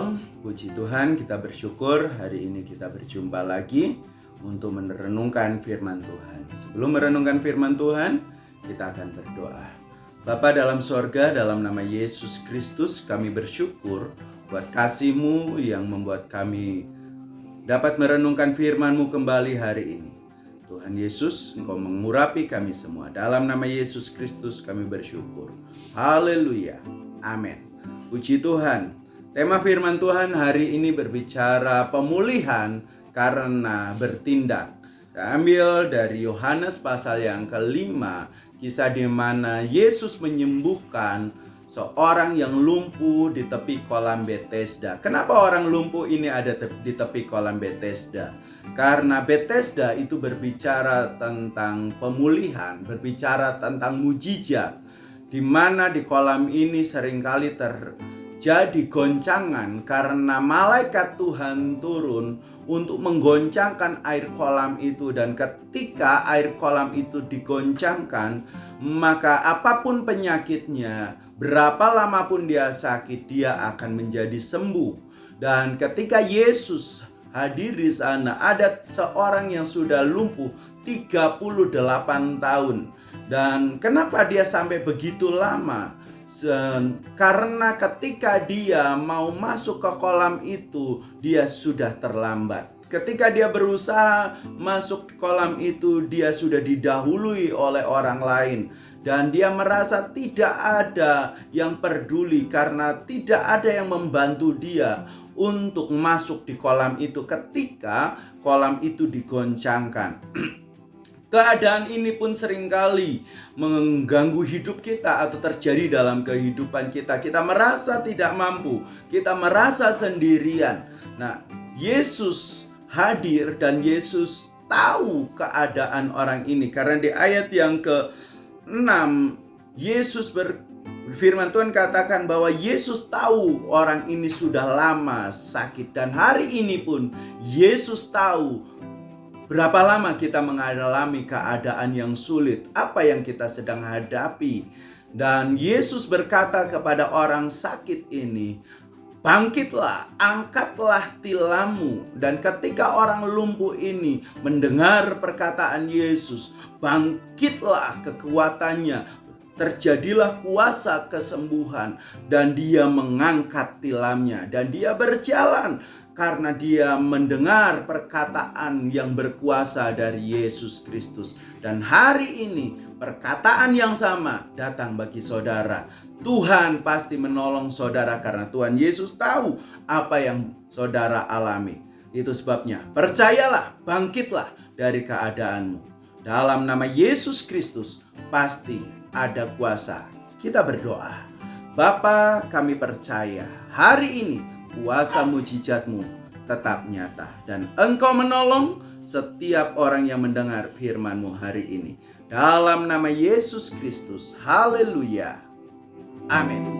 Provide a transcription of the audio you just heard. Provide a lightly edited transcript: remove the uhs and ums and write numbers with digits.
Shalom, puji Tuhan, kita bersyukur hari ini kita berjumpa lagi untuk merenungkan firman Tuhan. Sebelum merenungkan firman Tuhan, kita akan berdoa. Bapa dalam sorga, dalam nama Yesus Kristus, kami bersyukur buat kasih-Mu yang membuat kami dapat merenungkan firman-Mu kembali hari ini. Tuhan Yesus, Engkau mengurapi kami semua. Dalam nama Yesus Kristus kami bersyukur. Haleluya. Amin. Puji Tuhan. Tema firman Tuhan hari ini berbicara pemulihan karena bertindak. Saya ambil dari Yohanes pasal yang ke-5, kisah di mana Yesus menyembuhkan seorang yang lumpuh di tepi kolam Bethesda. Kenapa orang lumpuh ini ada di tepi kolam Bethesda? Karena Bethesda itu berbicara tentang pemulihan, berbicara tentang mujizat, di mana di kolam ini seringkali terjadi goncangan karena malaikat Tuhan turun untuk menggoncangkan air kolam itu. Dan ketika air kolam itu digoncangkan, maka apapun penyakitnya, berapa lama pun dia sakit, dia akan menjadi sembuh. Dan ketika Yesus hadir di sana, ada seorang yang sudah lumpuh 38 tahun. Dan kenapa dia sampai begitu lama? Karena ketika dia mau masuk ke kolam itu, dia sudah terlambat. Ketika dia berusaha masuk ke kolam itu, dia sudah didahului oleh orang lain. Dan dia merasa tidak ada yang peduli karena tidak ada yang membantu dia untuk masuk di kolam itu ketika kolam itu digoncangkan. Keadaan ini pun seringkali mengganggu hidup kita atau terjadi dalam kehidupan kita. Kita merasa tidak mampu, kita merasa sendirian. Nah, Yesus hadir dan Yesus tahu keadaan orang ini. Karena di ayat yang ke-6, Yesus firman Tuhan katakan bahwa Yesus tahu orang ini sudah lama sakit. Dan hari ini pun Yesus tahu berapa lama kita mengalami keadaan yang sulit, apa yang kita sedang hadapi. Dan Yesus berkata kepada orang sakit ini, bangkitlah, angkatlah tilammu. Dan ketika orang lumpuh ini mendengar perkataan Yesus, bangkitlah kekuatannya, terjadilah kuasa kesembuhan, dan dia mengangkat tilamnya dan dia berjalan karena dia mendengar perkataan yang berkuasa dari Yesus Kristus. Dan hari ini perkataan yang sama datang bagi saudara. Tuhan pasti menolong saudara karena Tuhan Yesus tahu apa yang saudara alami. Itu sebabnya percayalah, bangkitlah dari keadaanmu. Dalam nama Yesus Kristus pasti ada kuasa. Kita berdoa. Bapa, kami percaya hari ini kuasa mujizat-Mu tetap nyata. Dan Engkau menolong setiap orang yang mendengar firman-Mu hari ini. Dalam nama Yesus Kristus. Haleluya. Amin.